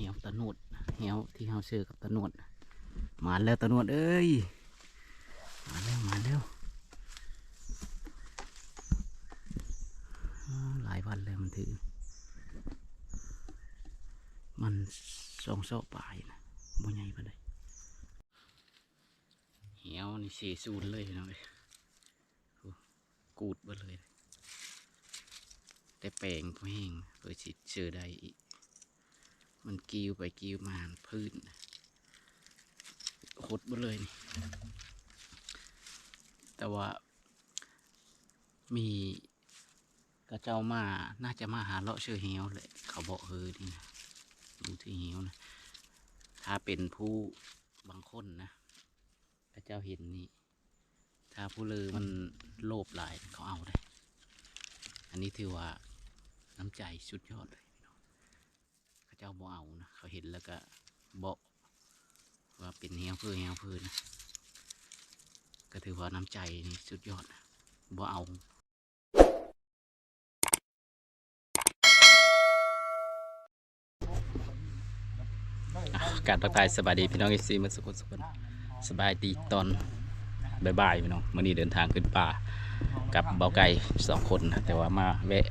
หี่ยวตะโนดเหี่ยวที่เฮาซื้อกับตะโนดมาแล้วตะโนดเอ้ยมาแล้วหลายวันเลยมันถือมัน2 โซ่ปลายนะบ่ใหญ่ปานใดเหี่ยวนี่40เลยนะเว้ยกูดเบิดเลยแต่แปลงพอแห้งเพื่อสิเจอได้อีกมันกิ้วไปกิ้วมาพื้นหดหมดเลยนี่แต่ว่ามีกระเจ้ามาน่าจะมาหาเลาะเชื่อเหี่ยวเลยเขาบอกนี่นะดูที่เหี่ยวนะถ้าเป็นผู้บางคนนะกระเจ้าเห็นนี่ถ้าผู้ลือมันโลภหลายเขาเอาได้อันนี้ถือว่าน้ำใจสุดยอดเลยเขาเจ้าบ่เอานะเขาเห็นแล้วก็บอกว่าเป็นเหี่ยวเพื่อนะก็ถือว่าน้ำใจนี่สุดยอดนะบ่เอาการทักทายสบายดีพี่น้องเอฟซีมาสุขสบายดีตอนบ่ายๆพี่น้องวันนี้เดินทางขึ้นป่ากับเบาไก่2 คนนะแต่ว่ามาแวะ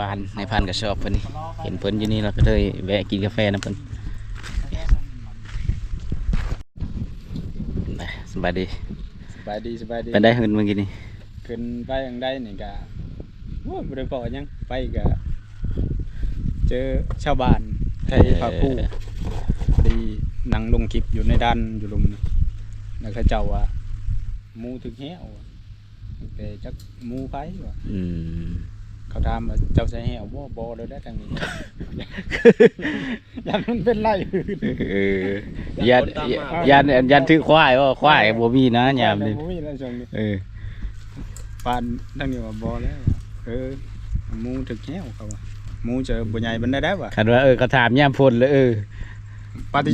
บ้านในพันกระชอบเพิ่นนี่เห็นเพิ่นอยู่นี่เราก็เลยแวะกินกาแฟนะเพิ่นสบายดีไปได้ขึ้นเมื่อกี้นี่ขึ้นไปยังได้นี่ก็บริพอยังไปก็เจอชาวบ้านไทยพาผู้ดีนั่งลงคลิปอยู่ในด้านอยู่ลุมแล้วเขาเจ้าว่ามูถึงแห้วแต่จักมูไฟว่ะเขาถามว่าเจ้าใส่แห้วบ่เลยได้ทางนี้ยันมันเป็นไรยันถือควายว่าควายบ่มีนะยามนี้บ่มีแล้วจังนี้ปานทางนี้ว่าบ่แล้วมูถึงแห้วเขาว่ามูเจอบ่ใหญ่บันได้ว่ะคันว่าเขาถามยามพลเลยปฏิ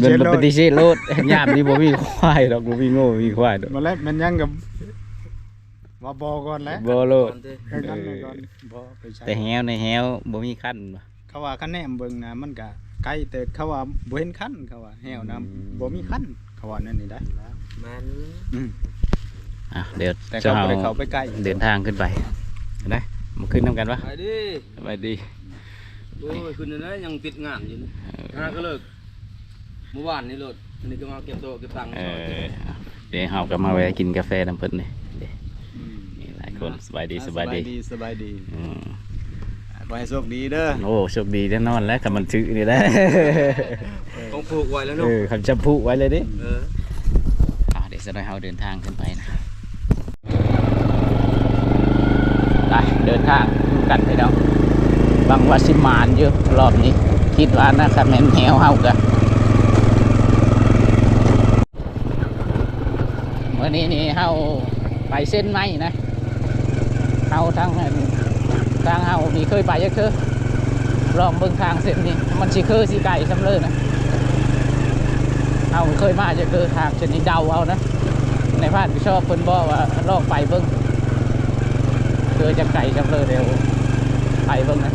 เสธโลดยามนี้บ่มีควายดอกบ่มีโง่มีควายดอกมาแล้วมันยังกับว่าบอก่อนแล้วบ่โลดแต่แฮวในแฮวบ่มีคันเขาว่าคันแหนมเบิ่งนะมันก็ไกลแต่เขาว่าบ่เห็นคันเขาว่าแฮวนะบ่มีคันเขาว่านั่นนี่ได้มันเดี๋ยวแต่เขาบ่ได้เข้าไปใกล้เดินทางขึ้นไปได้มาขึ้นนำกันวะไปดิโอ้ยขึ้นนั่นยังติดงานอยู่ก็เลิกเมื่อวานนี่โลดอันนี้ก็มาเก็บโต๊ะเก็บตังค์เดี๋ยวเฮาก็มาแวะกินกาแฟน้ำเพิ่นนี่หลายคนสบายดีขอให้โชคดีเด้อโอ้โชคดีแน่นอนแล้วถ้ามันถือนี่แหละต้องผูกไว้แล้วเนาะคำจะผูกไว้เลยดิเดี๋ยวจะได้เฮาเดินทางขึ้นไปนะไปเดินทางกันไปแล้วบางวัดสิมานอยู่รอบนี้คิดว่านะครับแม่นแหวเฮากันเมื่อนี้นี่เฮาไปเส้นไม้นะเฮาทางเฮามีเคยไปยังคือลองเบิ่งทางเส้นนี้มันสิคือสิไก่ซ้ำเลยนะเฮาเคยมาจะคือทางเส้นนี้เดาเอานะในบ้านชอบเพิ่นบอกว่าลองไปเบิ่งคือจะไก่ซ้ำเลยเร็วไปเบิ่งนะ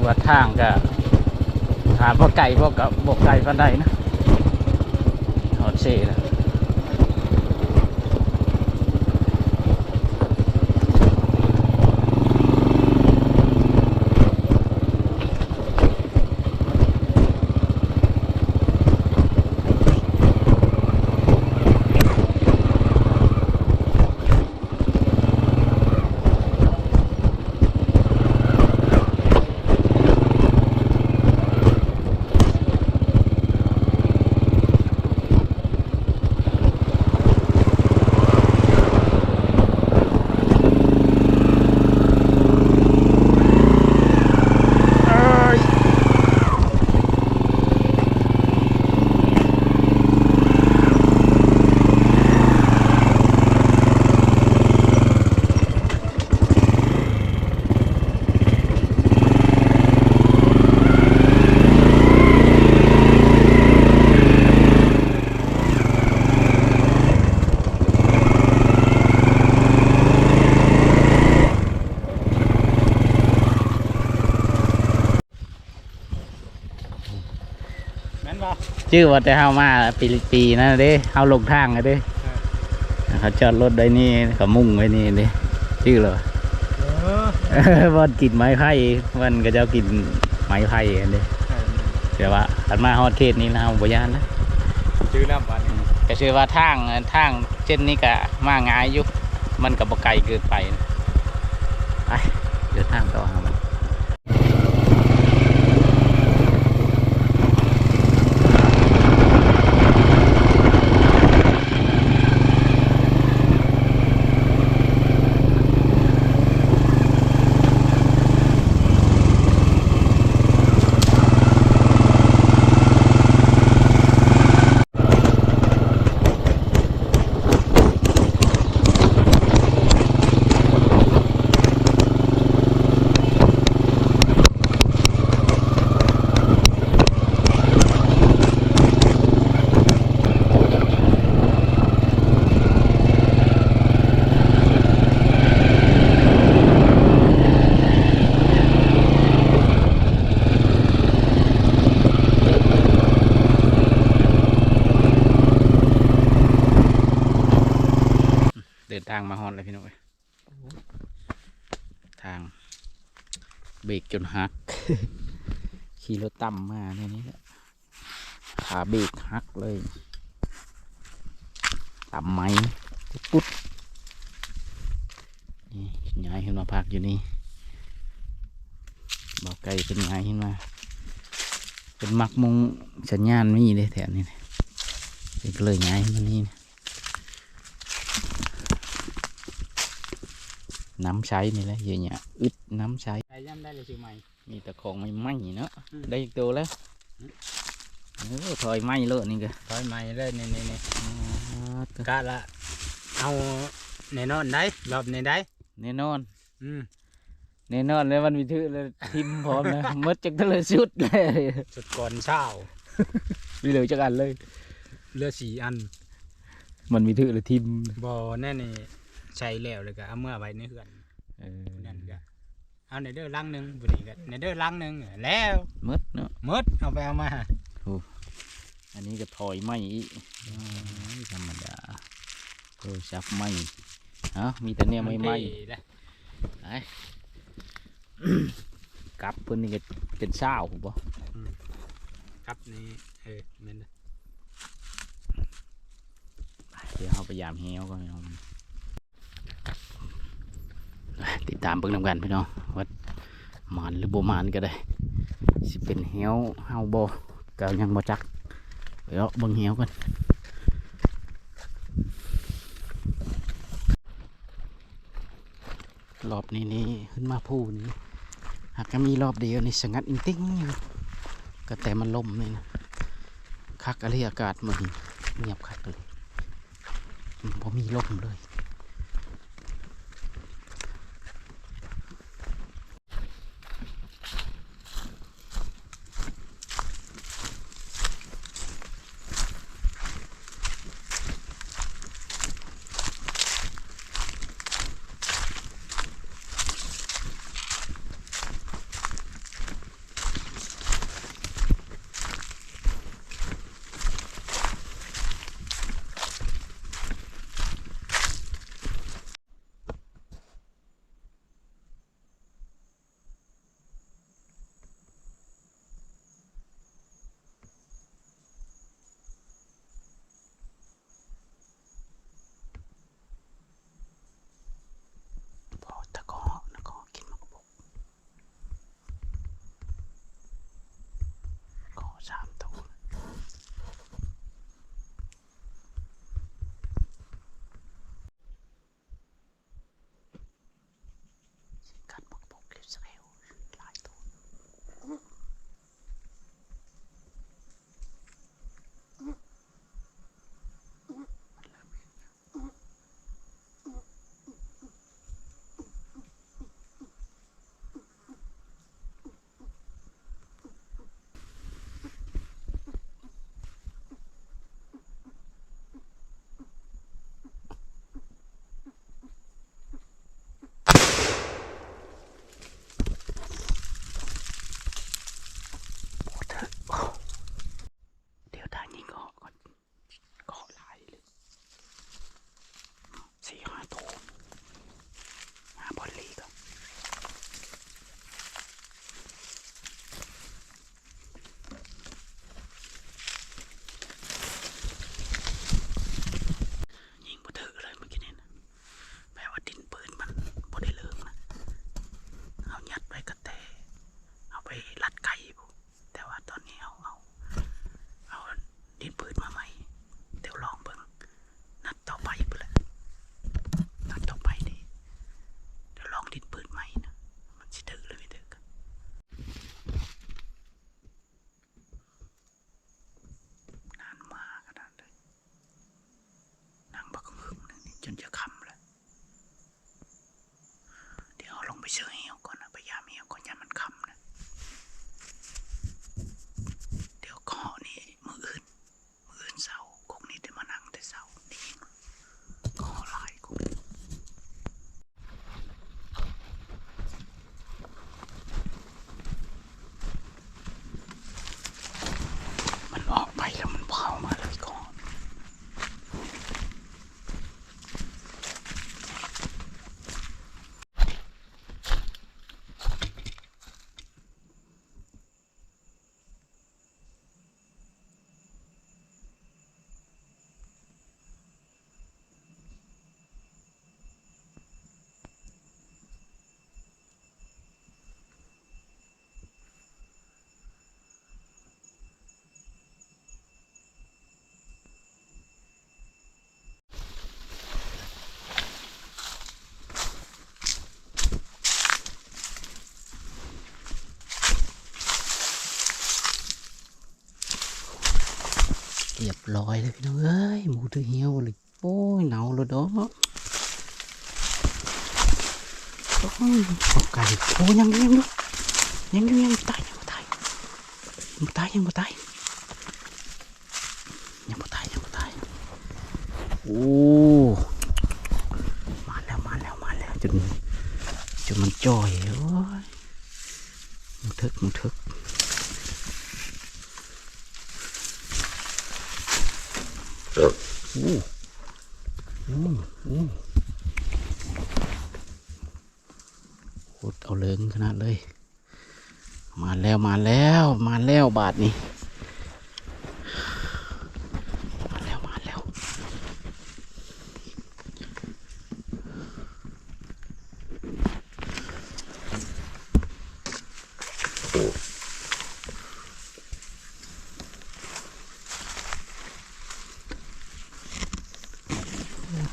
ว่าทางก็ถามว่าไก่บ่กับบ่ไก่ปานใดนะฮอดเซ่แล้วชื่อว่าแต่เฮามาปีนั่นเด้เฮาลงทางเด้เขาจอดรถไว้นี่เขามุ่งไว้นี่เด้ชื่อเหรอวันกินไม้ไผ่วันก็จะกินไม้ไผ่กันเด้แต่ว่าขันมาฮอดเขตนี้นะบ่ย่านนะ ชื่อน้ำวัน ก็ชื่อว่าทางเช่นนี้ก็มาง่ายอยู่มันก็บ่ไกลเกินไปนะไปเดินทางต่อหามันเดินทางมาฮอดเลยพี่น้องทางเบรกจนหัก ขี่รถต่ำมาในนี้แหละขาเบรกหักเลยต่ำไหมปุ๊บนี่ย้ายขึ้นมาพักอยู่นี่บอกไก่เป็นย้ายขึ้นมาเป็นมักมงสัญญาณไม่มีเลยแถวนี้ก็เลยย้ายขึ้นมานี่น้ำใช้นี่แหละเยอะเนี่ยอึดน้ำใช้ ได้ย่ำได้เลยชื่อใหม่ มีแต่ของไม่ไหม้เนาะได้อีกตัวแล้วถอยไหม้เลยนี่ก็ ถอยใหม่เลยนี่กะละเอาแน่นอนได้รอบนี้ได้ แน่นอน อืม แน่นอนเลยมันมีถือเลยทิมพร้อมนะ มดจากทะเลสุดเลย สุดก่อนเช้า มีเหลือจากอันเลย เรือ4 อัน มันมีถือเลยทิม บ่แน่นี่ใช้แล้วเลยก็เอาเมื่อไว้ในเฮือนนั่นก็เอาในเด้อลังหนึงบุนี้ก็ในเด้อลังหนึงแล้ว มดเนาะ หมดเอาไปเอามา อันนี้ก็ถอยไหม้อีกธรรมดาโทรศัพท์ไหม้มีแต่เนี่ยไม่ไหม้ เลย ไป กลับเพื่อนนี่ก็เป็นเศร้าผมบ่ ครับนี่แม่น เดี๋ยวเราพยายามเหี้ยวก่อนพี่น้องติดตามเบิ่งนำกันพี่น้องว่าหมานหรือบ่หมานก็ได้สิเป็นเหี้ยวเฮาบ่ก็ยังบ่จักเดี๋ยวเบิ่งเหี้ยวกันรอบนี้นี่ขึ้นมาพูนี่หากก็มีรอบเดียวนี่สงัดอิงติ้งอยู่ก็แต่มันลมนี่นะคักอะไรอากาศมันเงียบคักเลยพอมีลมเลย 3 ตัวกัดปกปกลิบสเกลหลายตัวเดี๋ยวทางนี้ก็ก่อนก็หลายเลย4-5 ตัวหาบอลลีก็ยิงบ่ถือเลยเมื่อกี้นี่นะแปลว่าดินปืนมันบ่ได้เลิกนะเอายัดไว้กระแตเอาไปลัดไก่ปุ๊แต่ว่าตอนนี้เอาดินปืนมาใหม่เดี๋ยวลองเบิ่งนัดต่อไปไปเลยนัดต่อไปนี่เดี๋ยวลองดินปืนใหม่นะมันสิถือหรือไม่ถือกันนานมากขนาดเลยนั่งบักหึ่มนึงนี่จนจะค่ำแล้วเดี๋ยวเอาลงไปเชื่อเหี่ยวก่อนนะพยายามเหี่ยวก่อนอย่ามันค่ำนะเดี๋ยวขอนี่มืออื่นเสาร์คงนี้จะมานั่งแต่เสาร์นี่ขอหลายกูมันออกไปแล้วมันเผามาเลยก่อนเรียบร้อยเลยพี่น้องเอ้ยหมูถือเหี่ยวเลยโอ้ยหนาวเลยดอกโอ้ยไก่โอ้ยังอยู่ยังตายยังบ่ตายยังบ่ตายโอ้มาแล้วจนมันจ่อยโอ้ยมึงทึกโคตรเอาเลิงขนาดเลยมาแล้วบาทนี้มาแล้ว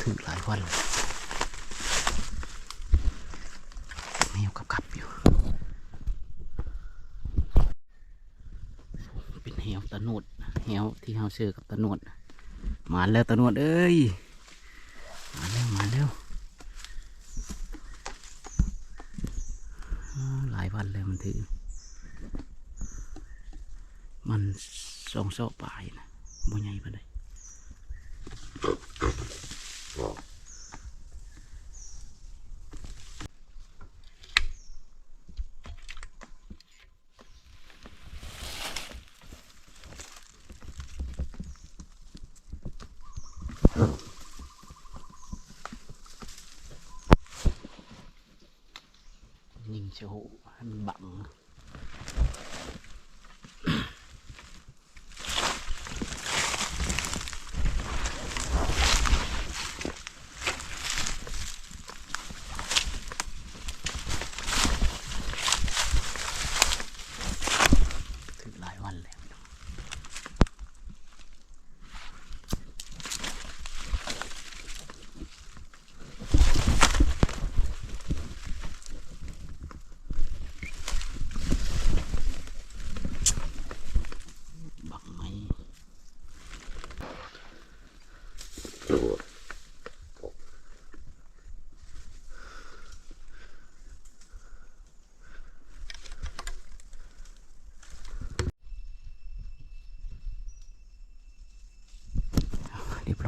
ถือหลายวันเลยแมวกับอยู่เป็นแหวตะหนวดแหวที่เราเชื่อกับตะหนวดมาแล้วตะหนวดเอ้ยมาแล้วหลายวันแล้วมันถือมัน2 โซ่ปลายนะบ่ใหญ่ปานใดยิงเชียวให้มันบังถือหลายวันแล้ว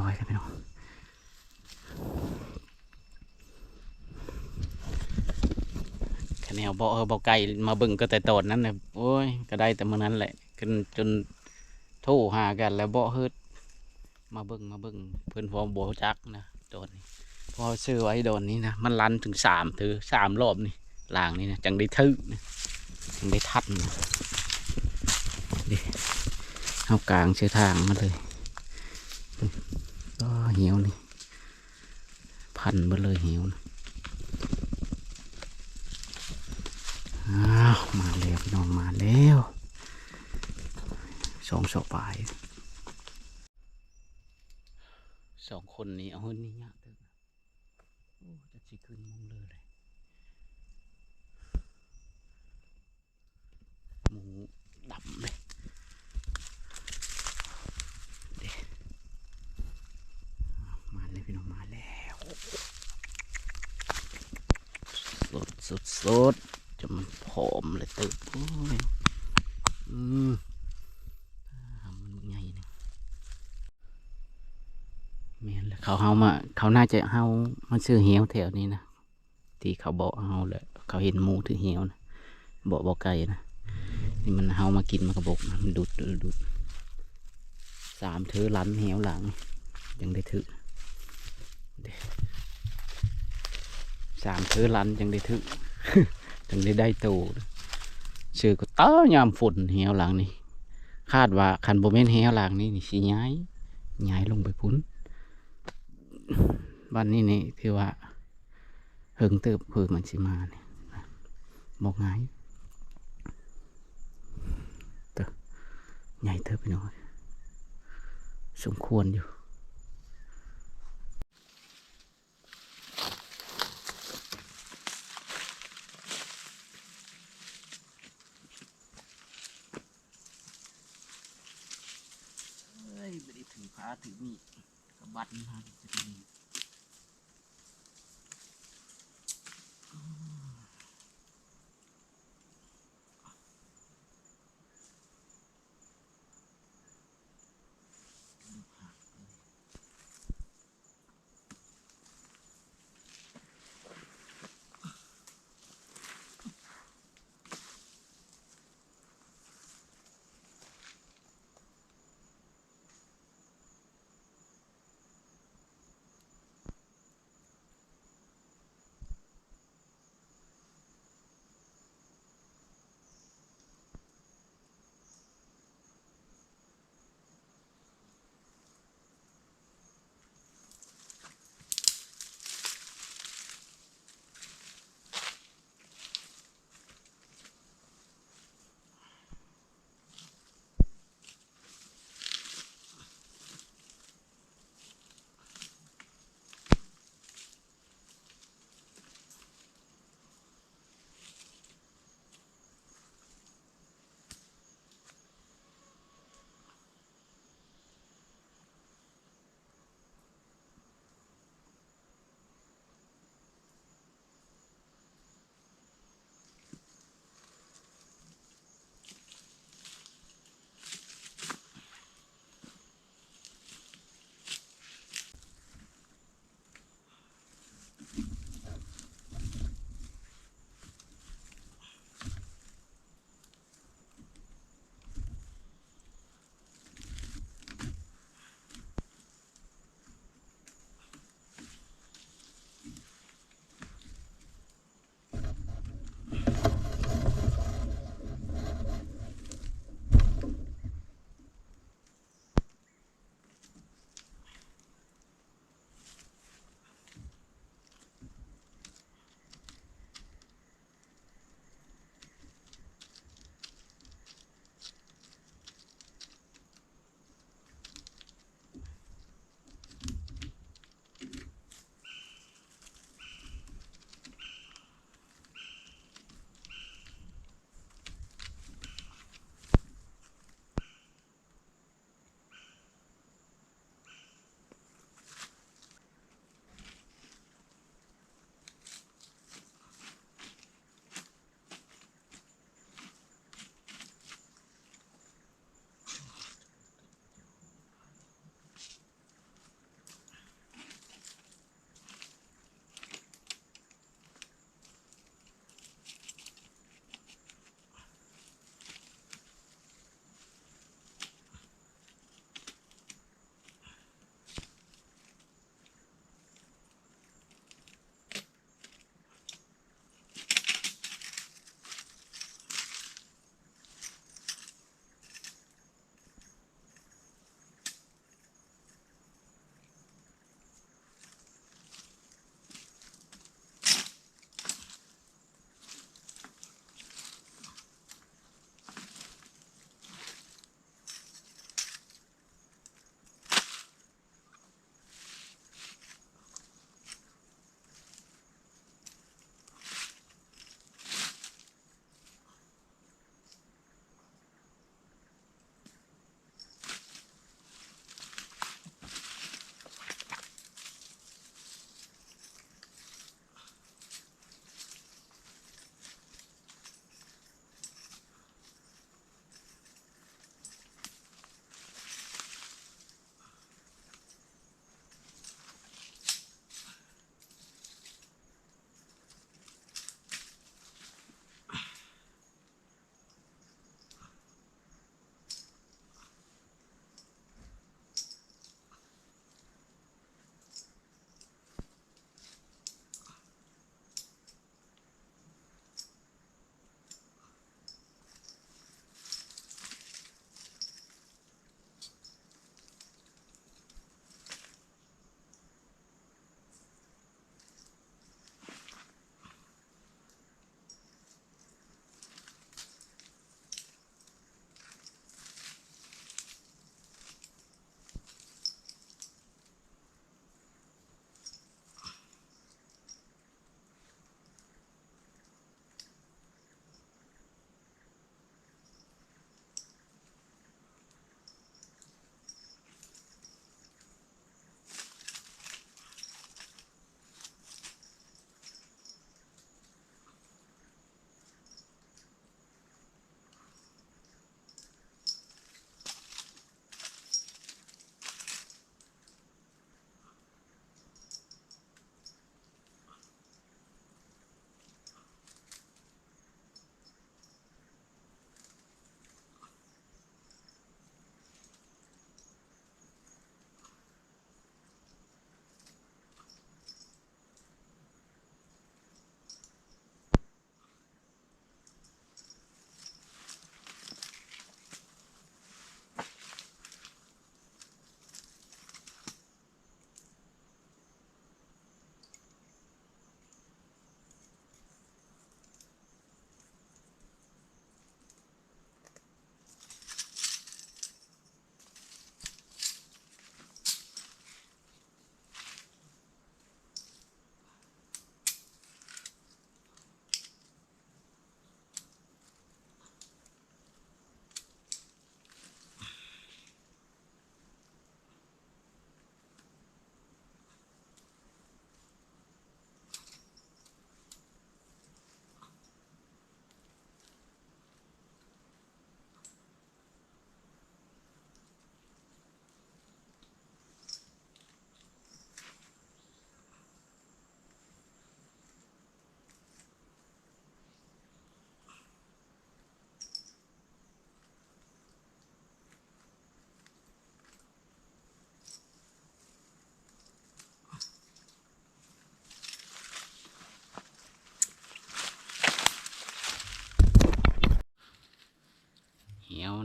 อยแล้วพี่น้องคะแนนบ่ไกลมาเบิ่งก็แต่ตอนนั้นเลยโอ้ยก็ได้แต่เมื่อนั้นแหละขึ้นจนโทรหากันแล้วบ่เฮ็ดมาเบิ่งเพื่อนพอบ่จักนะโดนนี่พอซื้อไว้โดนนี้นะมันลันถึง3 รอบนี่ล่างนี่นะจังได้ทึนะจังได้ทัดนะดิเอากลางเชือทางมาเลยก็เหี่ยวนี่พันไปเลยเหี่ยวนะอ้าวมาแล้วพี่น้องมาแล้ว2 ศอกปลาย2 คนนี้เอาเงินนี่ยากเถอะโอ้จะสิขึ้นมองเลยหมูดำเลยเด็มาเลยพี่น้องมาแล้วสดจะมันผอมเลยตึกโอ้ยมันใหญ่เนี่ยแม่นเลยเขาน่าจะเฮามาซื้อเหี้ยวแถวนี้นะที่เขาบอกเฮาเลยเขาเห็นหมูถือเหี้ยวนะบอกไก่นะนี่มันเฮามากินมากระบอกนะมันดูด3 เธอลันเหี้ยวหลังยังได้ถือ3 เธอลันยังได้ถือ ถึงได้โตชื่อก็เต้ายามฝนเหี่ยวหลังนี่คาดว่าคันโบเมนเหี่ยวหลังนี่สิย้ายลงไปพุ้นบ้านนี้นี่คือว่าเฮิงเติบเพื่อมันสิมาเนี่ยบอกง่ายเติบใหญ่เติบไปหน่อยสมควรอยู่ไม่ได้ถือผ้าถือมีดกระบัดนะจะเป็น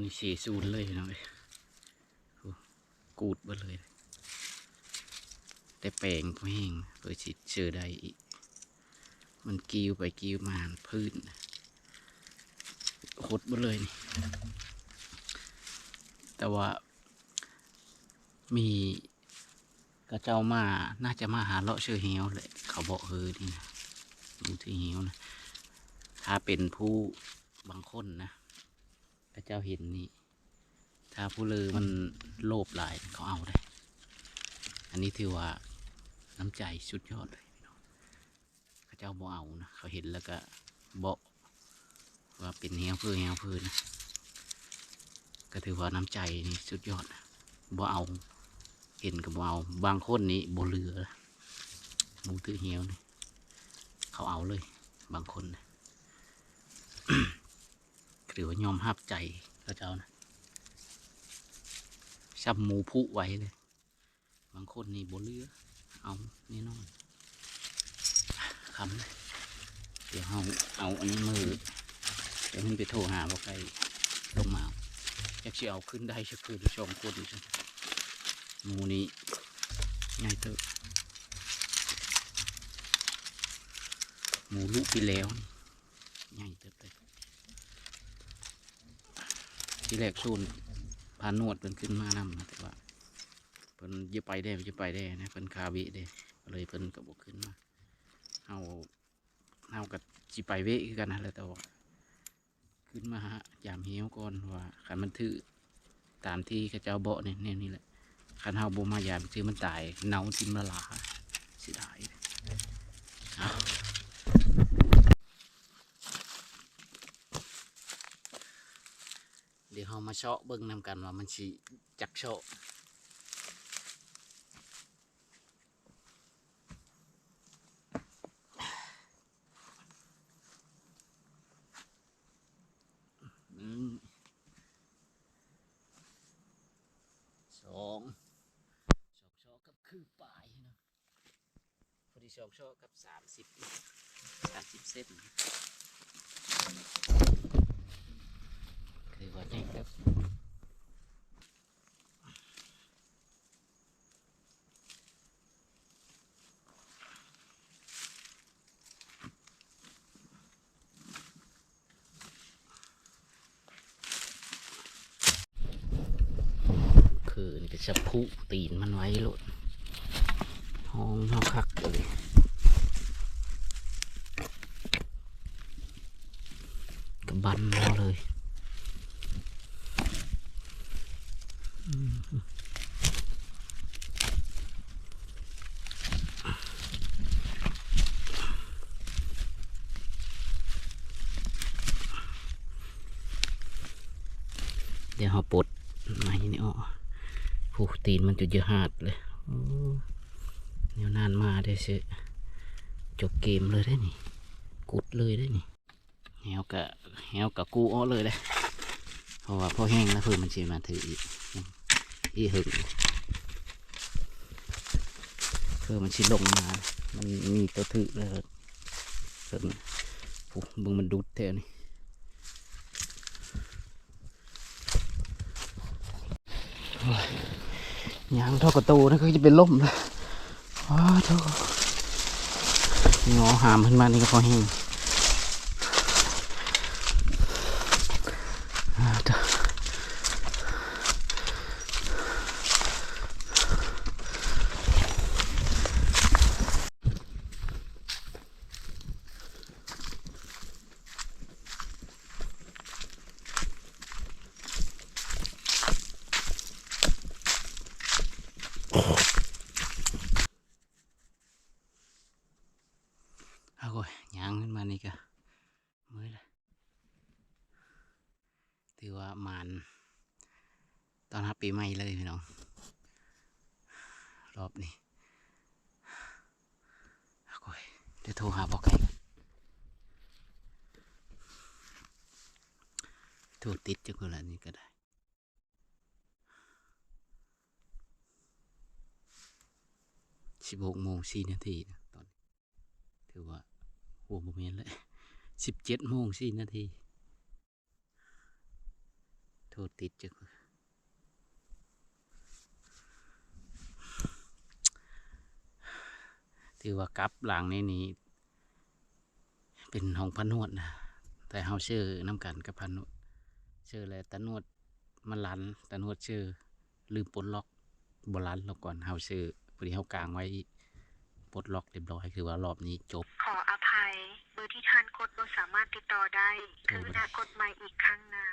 นี่เสียศูนย์เลยพี่น้องเลยโอ้กูดเบิดเลยแต่แปลงพอแห้งเพื่อสิเจอได้อีกมันกิ้วไปกิ้วมาพื้นโคตรเบิดเลยนี่แต่ว่ามีกระเจ้ามาน่าจะมาหาเลาะเชือเหี่ยวเลยเขาบอกนี่นะดูที่เหี่ยวนะถ้าเป็นผู้บางคนนะพระเจ้าเห็นนี่ถ้าผู้ลือมันโลภหลายเขาเอาได้อันนี้ถือว่าน้ำใจสุดยอดเลยพระเจ้าบ่เอานะเขาเห็นแล้วก็บอกว่าเป็นเหี้ยวเพื่อนะก็ถือว่าน้ำใจนี่สุดยอดนะบ่เอาเห็นกับบ่เอาบางคนนี่บ่เหลือหมูถือเหี้ยวนี่เขาเอาเลยบางคนนะ ถือว่ายอมหับใจพระเจ้านะชับหมูพุไว้เลยบางคนนี่บ่เหลือเอาแน่นอนคำเลยเดี๋ยวเอาอันนี้มือเดี๋ยวมันไปโทรหาบอกใครลงมาอยากจะเอาขึ้นได้สักคืนชมคนใช่หมูนี้ง่ายเถอะหมูลูกที่แล้วง่ายเถอะเลยที่แรกซูนพานวดเป็นขึ้นมานำนะแต่ว่าเพิ่นจะไปได้นะเพิ่นคาวิได้เลยเพิ่นก็บอกขึ้นมาเอากับจีไปเวะคือกันนะแล้วแต่ว่าขึ้นมายามเหี้ยวก่อนว่าขันมันถือตามที่ข้าเจ้าบอกเนี่ยนี่แหละขันเฮาบ่มายามถือมันตายเนาทิมละลาเสียดายเดี๋ยวเฮามาเชาะเบิ่งนำกันว่ามันสิจักเชาะสองชอกกับคือปลายนะพอดีชอกกับ30เซนคือว่าใหญ่ครับคือนี่ก็จะพุตีนมันไว้โลดห้องเฮาคักเลยกับบันเราเลยเดี๋ยวเราปลดไม้นี่ออกผู้ตีนมันจะเยอะหาดเลยเดี๋ยวนานมาได้สิจบเกมเลยได้นี่กุดเลยได้นี่แหวกะกูอ้อเลยเลยเพราะว่าพอแห้งแล้วเพื่อมันจะมาถืออีหึงเพื่อมันชิลงมามันมีตัวถือเลยเพิ่มบึงมันดุดเท่านี้ยางเท่ากระตูนะก็จะเป็นล่มเลยว้าเท่างอหามขึ้นมานี่ก็พอแห้งเอาโอ้ยยางขึ้นมานี่ก็เมื่อยเลยถือว่ามันตอนรับปีใหม่เลยพี่น้องรอบนี้เอาโอ้ยเดี๋ยวโทรหาบอกใครโทรติดจังคนละนี่ก็ได้16:04 นาทีนะตอนถือว่าหัวโมเมนต์เลย17:04 นาทีโทร รติดจังถือว่ากลับหลังนี้เป็นห้องพนวดนะแต่เฮาชื่อน้ำกันกับพนวดชื่ออะไรตะนวดมันลันตะนวดชื่อลืมปลดล็อกบลันแล้วก่อนเฮาชื่อพอดีเฮากลางไว้ปลดล็อกเรียบร้อยคือว่ารอบนี้จบขออภัยเบอร์ที่ท่านกดบ่สามารถติดต่อได้คือได้กดใหม่อีกครั้งหน้า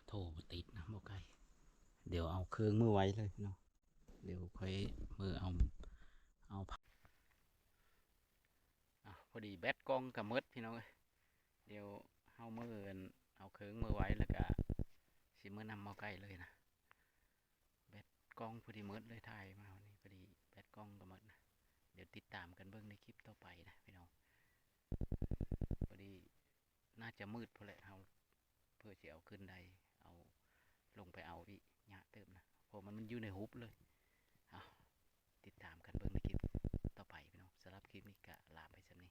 โทรบ่ติดนะบ่ไกลเดี๋ยวเอาเครื่องมือไว้เลยเนาะเดี๋ยวค่อยมือเอาพอดีแบตกล้องกับมดพี่น้องเดี๋ยวเฮามือเอาเครื่องมือไว้แล้วก็สิมือนำมาใกล้เลยนะแบตกล้องพอดีมดเลยถ่ายมาวันนี้พอดีแบตกล้องกับมดนะเดี๋ยวติดตามกันเบิ่งในคลิปต่อไปนะพี่น้องพอดีน่าจะมืดพอแหละเฮาเพื่อจะเอาขึ้นได้เอาลงไปเอาอีกยะเติมนะเพราะมันอยู่ในฮุบเลยเอาติดตามกันเบิ่งในคลิปต่อไปพี่น้องสำหรับคลิปนี้ก็ลาไปซะนี้